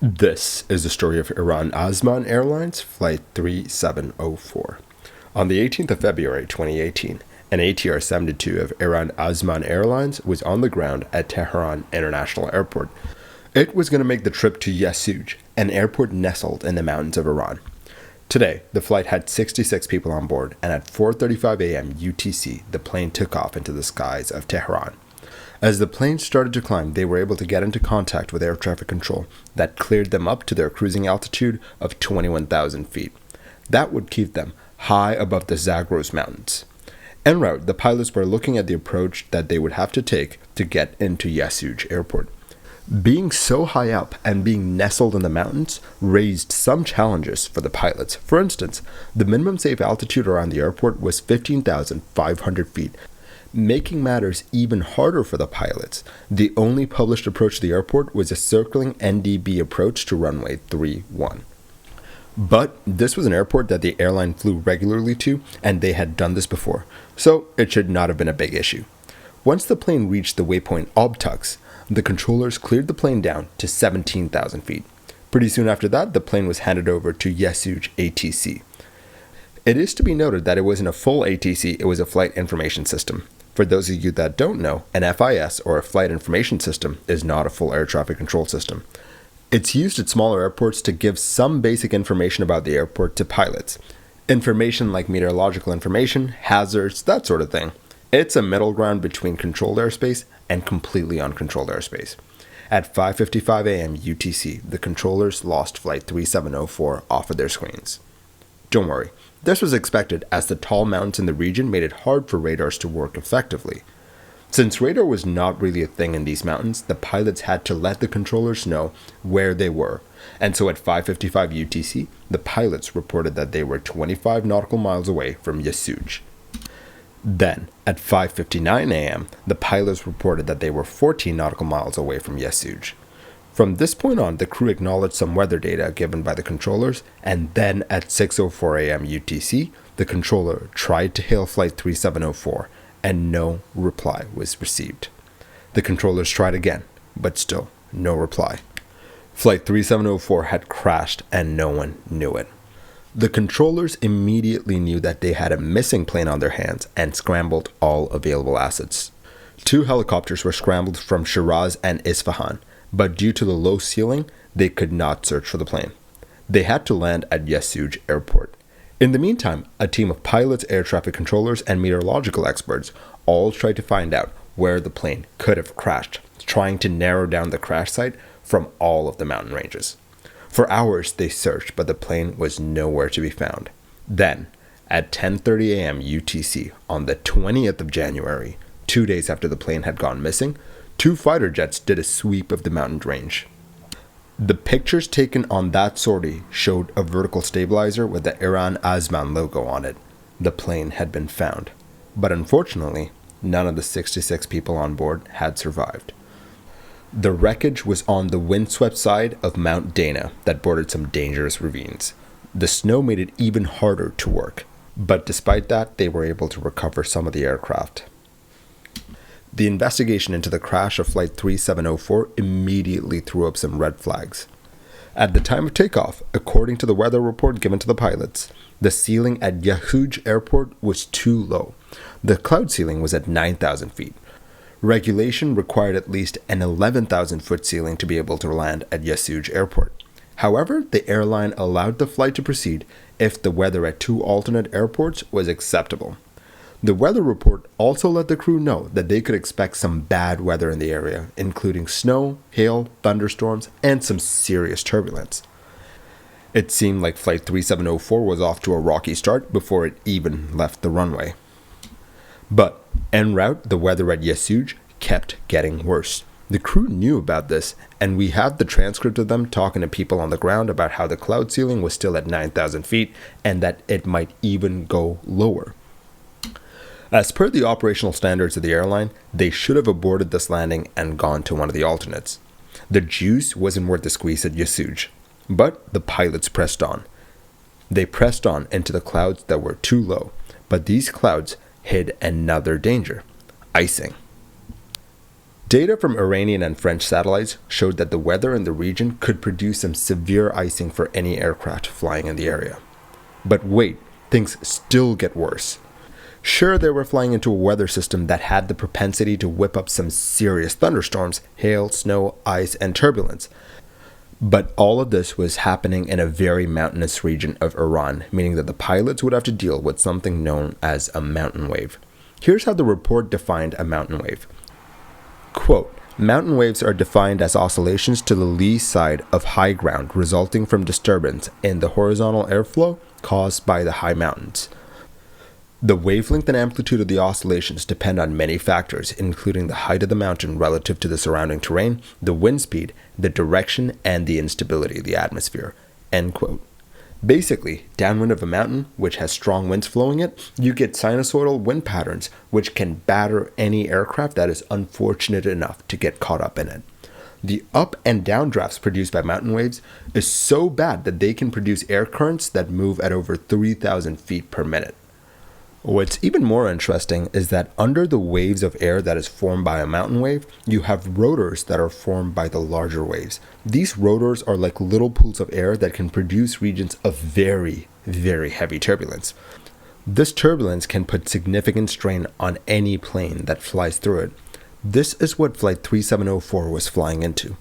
This is the story of Iran Aseman Airlines Flight 3704. On the 18th of February 2018, an ATR 72 of Iran Aseman Airlines was on the ground at Tehran International Airport. It was going to make the trip to Yasuj, an airport nestled in the mountains of Iran. Today, the flight had 66 people on board, and at 4:35 a.m. UTC, the plane took off into the skies of Tehran. As the plane started to climb, they were able to get into contact with air traffic control that cleared them up to their cruising altitude of 21,000 feet. That would keep them high above the Zargos mountains. En route, the pilots were looking at the approach that they would have to take to get into Yasuj airport. Being so high up and being nestled in the mountains raised some challenges for the pilots. For instance, the minimum safe altitude around the airport was 15,500 feet. Making matters even harder for the pilots, the only published approach to the airport was a circling NDB approach to runway 31. But this was an airport that the airline flew regularly to, and they had done this before, so it should not have been a big issue. Once the plane reached the waypoint Obtux, the controllers cleared the plane down to 17,000 feet. Pretty soon after that, the plane was handed over to Yasuj ATC. It is to be noted that it wasn't a full ATC, it was a flight information system. For those of you that don't know, an FIS, or a flight information system, is not a full air traffic control system. It's used at smaller airports to give some basic information about the airport to pilots. Information like meteorological information, hazards, that sort of thing. It's a middle ground between controlled airspace and completely uncontrolled airspace. At 5:55 a.m. UTC, the controllers lost Flight 3704 off of their screens. Don't worry, this was expected as the tall mountains in the region made it hard for radars to work effectively. Since radar was not really a thing in these mountains, the pilots had to let the controllers know where they were. And so at 5:55 UTC, the pilots reported that they were 25 nautical miles away from Yasuj. Then, at 5:59 a.m., the pilots reported that they were 14 nautical miles away from Yasuj. From this point on, the crew acknowledged some weather data given by the controllers, and then at 6:04 a.m. UTC, the controller tried to hail Flight 3704, and no reply was received. The controllers tried again, but still no reply. Flight 3704 had crashed, and no one knew it. The controllers immediately knew that they had a missing plane on their hands and scrambled all available assets. 2 helicopters were scrambled from Shiraz and Isfahan, but due to the low ceiling, they could not search for the plane. They had to land at Yasuj airport. In the meantime, a team of pilots, air traffic controllers, and meteorological experts all tried to find out where the plane could have crashed, trying to narrow down the crash site from all of the mountain ranges. For hours they searched, but the plane was nowhere to be found. Then, at 10:30 a.m. UTC on the 20th of January, 2 days after the plane had gone missing, 2 fighter jets did a sweep of the mountain range. The pictures taken on that sortie showed a vertical stabilizer with the Iran Aseman logo on it. The plane had been found, but unfortunately, none of the 66 people on board had survived. The wreckage was on the windswept side of Mount Dana that bordered some dangerous ravines. The snow made it even harder to work, but despite that, they were able to recover some of the aircraft. The investigation into the crash of Flight 3704 immediately threw up some red flags. At the time of takeoff, according to the weather report given to the pilots, the ceiling at Yasuj airport was too low. The cloud ceiling was at 9,000 feet. Regulation required at least an 11,000-foot ceiling to be able to land at Yasuj airport. However, the airline allowed the flight to proceed if the weather at 2 alternate airports was acceptable. The weather report also let the crew know that they could expect some bad weather in the area, including snow, hail, thunderstorms, and some serious turbulence. It seemed like Flight 3704 was off to a rocky start before it even left the runway. But en route, the weather at Yasuj kept getting worse. The crew knew about this, and we have the transcript of them talking to people on the ground about how the cloud ceiling was still at 9,000 feet and that it might even go lower. As per the operational standards of the airline, they should have aborted this landing and gone to one of the alternates. The juice wasn't worth the squeeze at Yasuj, but the pilots pressed on. They pressed on into the clouds that were too low, but these clouds hid another danger: icing. Data from Iranian and French satellites showed that the weather in the region could produce some severe icing for any aircraft flying in the area. But wait, things still get worse. Sure, they were flying into a weather system that had the propensity to whip up some serious thunderstorms, hail, snow, ice, and turbulence. But all of this was happening in a very mountainous region of Iran, meaning that the pilots would have to deal with something known as a mountain wave. Here's how the report defined a mountain wave. Quote, mountain waves are defined as oscillations to the lee side of high ground resulting from disturbance in the horizontal airflow caused by the high mountains. The wavelength and amplitude of the oscillations depend on many factors, including the height of the mountain relative to the surrounding terrain, the wind speed, the direction, and the instability of the atmosphere. End quote. Basically, downwind of a mountain, which has strong winds flowing it, you get sinusoidal wind patterns, which can batter any aircraft that is unfortunate enough to get caught up in it. The up and down drafts produced by mountain waves is so bad that they can produce air currents that move at over 3,000 feet per minute. What's even more interesting is that under the waves of air that is formed by a mountain wave, you have rotors that are formed by the larger waves. These rotors are like little pools of air that can produce regions of very, very heavy turbulence. This turbulence can put significant strain on any plane that flies through it. This is what Flight 3704 was flying into.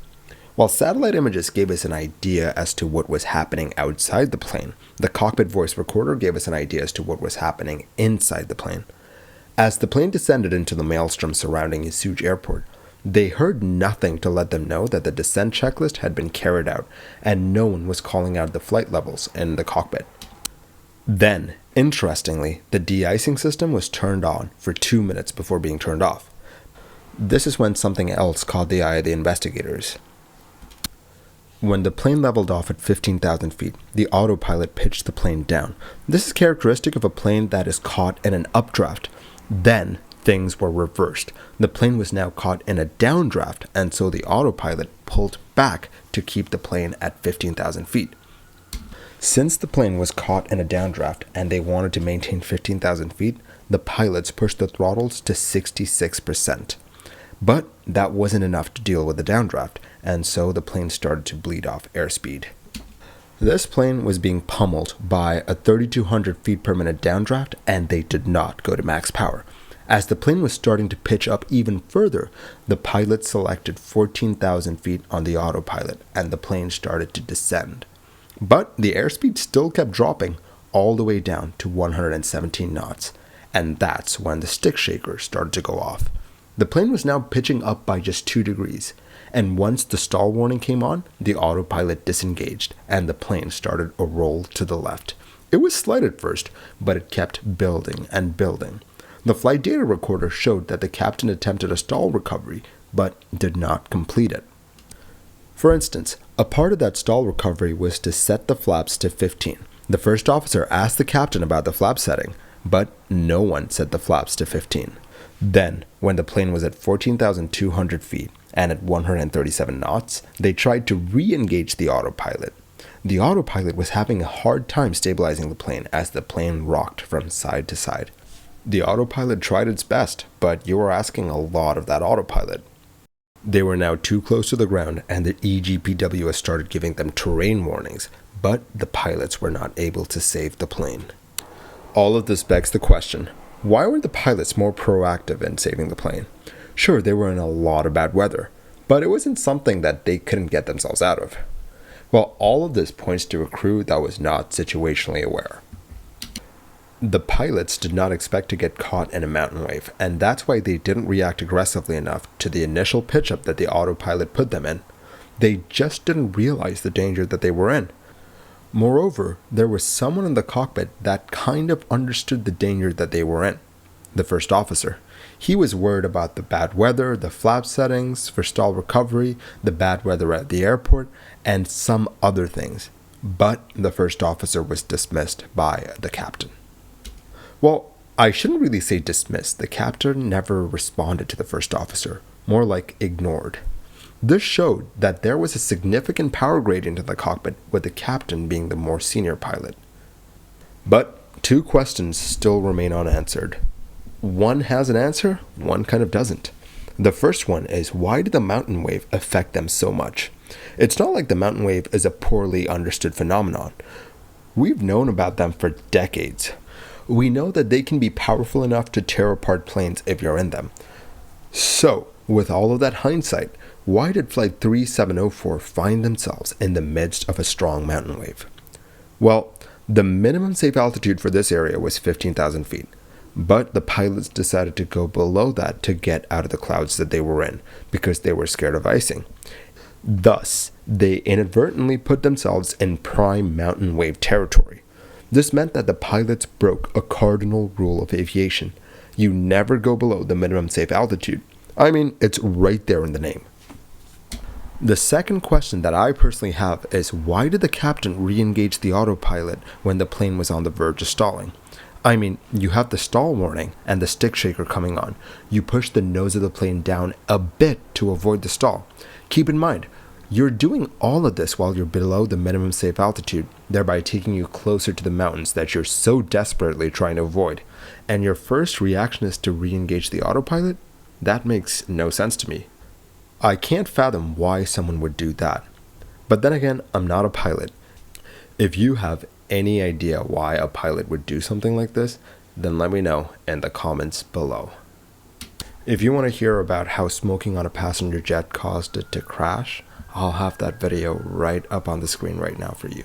While satellite images gave us an idea as to what was happening outside the plane, the cockpit voice recorder gave us an idea as to what was happening inside the plane. As the plane descended into the maelstrom surrounding Yasuj airport, they heard nothing to let them know that the descent checklist had been carried out, and no one was calling out the flight levels in the cockpit. Then, interestingly, the de-icing system was turned on for 2 minutes before being turned off. This is when something else caught the eye of the investigators. When the plane leveled off at 15,000 feet, the autopilot pitched the plane down. This is characteristic of a plane that is caught in an updraft. Then, things were reversed. The plane was now caught in a downdraft, and so the autopilot pulled back to keep the plane at 15,000 feet. Since the plane was caught in a downdraft and they wanted to maintain 15,000 feet, the pilots pushed the throttles to 66%. But that wasn't enough to deal with the downdraft, and so the plane started to bleed off airspeed. This plane was being pummeled by a 3,200 feet per minute downdraft, and they did not go to max power. As the plane was starting to pitch up even further, the pilot selected 14,000 feet on the autopilot, and the plane started to descend. But the airspeed still kept dropping all the way down to 117 knots, and that's when the stick shaker started to go off. The plane was now pitching up by just 2 degrees, and once the stall warning came on, the autopilot disengaged, and the plane started a roll to the left. It was slight at first, but it kept building and building. The flight data recorder showed that the captain attempted a stall recovery, but did not complete it. For instance, a part of that stall recovery was to set the flaps to 15. The first officer asked the captain about the flap setting, but no one set the flaps to 15. Then, when the plane was at 14,200 feet and at 137 knots, they tried to re-engage the autopilot. The autopilot was having a hard time stabilizing the plane as the plane rocked from side to side. The autopilot tried its best, but you were asking a lot of that autopilot. They were now too close to the ground, and the EGPWS started giving them terrain warnings, but the pilots were not able to save the plane. All of this begs the question, why were the pilots more proactive in saving the plane? Sure, they were in a lot of bad weather, but it wasn't something that they couldn't get themselves out of. Well, all of this points to a crew that was not situationally aware. The pilots did not expect to get caught in a mountain wave, and that's why they didn't react aggressively enough to the initial pitch-up that the autopilot put them in. They just didn't realize the danger that they were in. Moreover, there was someone in the cockpit that kind of understood the danger that they were in. The first officer. He was worried about the bad weather, the flap settings for stall recovery, the bad weather at the airport, and some other things. But the first officer was dismissed by the captain. Well, I shouldn't really say dismissed. The captain never responded to the first officer, more like ignored. This showed that there was a significant power gradient in the cockpit, with the captain being the more senior pilot. But 2 questions still remain unanswered. One has an answer, one kind of doesn't. The first one is, why did the mountain wave affect them so much? It's not like the mountain wave is a poorly understood phenomenon. We've known about them for decades. We know that they can be powerful enough to tear apart planes if you're in them. So, with all of that hindsight, why did Flight 3704 find themselves in the midst of a strong mountain wave? Well, the minimum safe altitude for this area was 15,000 feet, but the pilots decided to go below that to get out of the clouds that they were in because they were scared of icing. Thus, they inadvertently put themselves in prime mountain wave territory. This meant that the pilots broke a cardinal rule of aviation. You never go below the minimum safe altitude. I mean, it's right there in the name. The second question that I personally have is, why did the captain re-engage the autopilot when the plane was on the verge of stalling? I mean, you have the stall warning and the stick shaker coming on. You push the nose of the plane down a bit to avoid the stall. Keep in mind, you're doing all of this while you're below the minimum safe altitude, thereby taking you closer to the mountains that you're so desperately trying to avoid. And your first reaction is to re-engage the autopilot? That makes no sense to me. I can't fathom why someone would do that. But then again, I'm not a pilot. If you have any idea why a pilot would do something like this, then let me know in the comments below. If you want to hear about how smoking on a passenger jet caused it to crash, I'll have that video right up on the screen right now for you.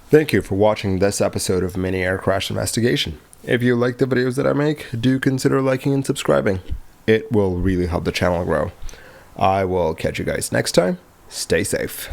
Thank you for watching this episode of Mini Air Crash Investigation. If you like the videos that I make, do consider liking and subscribing. It will really help the channel grow. I will catch you guys next time. Stay safe.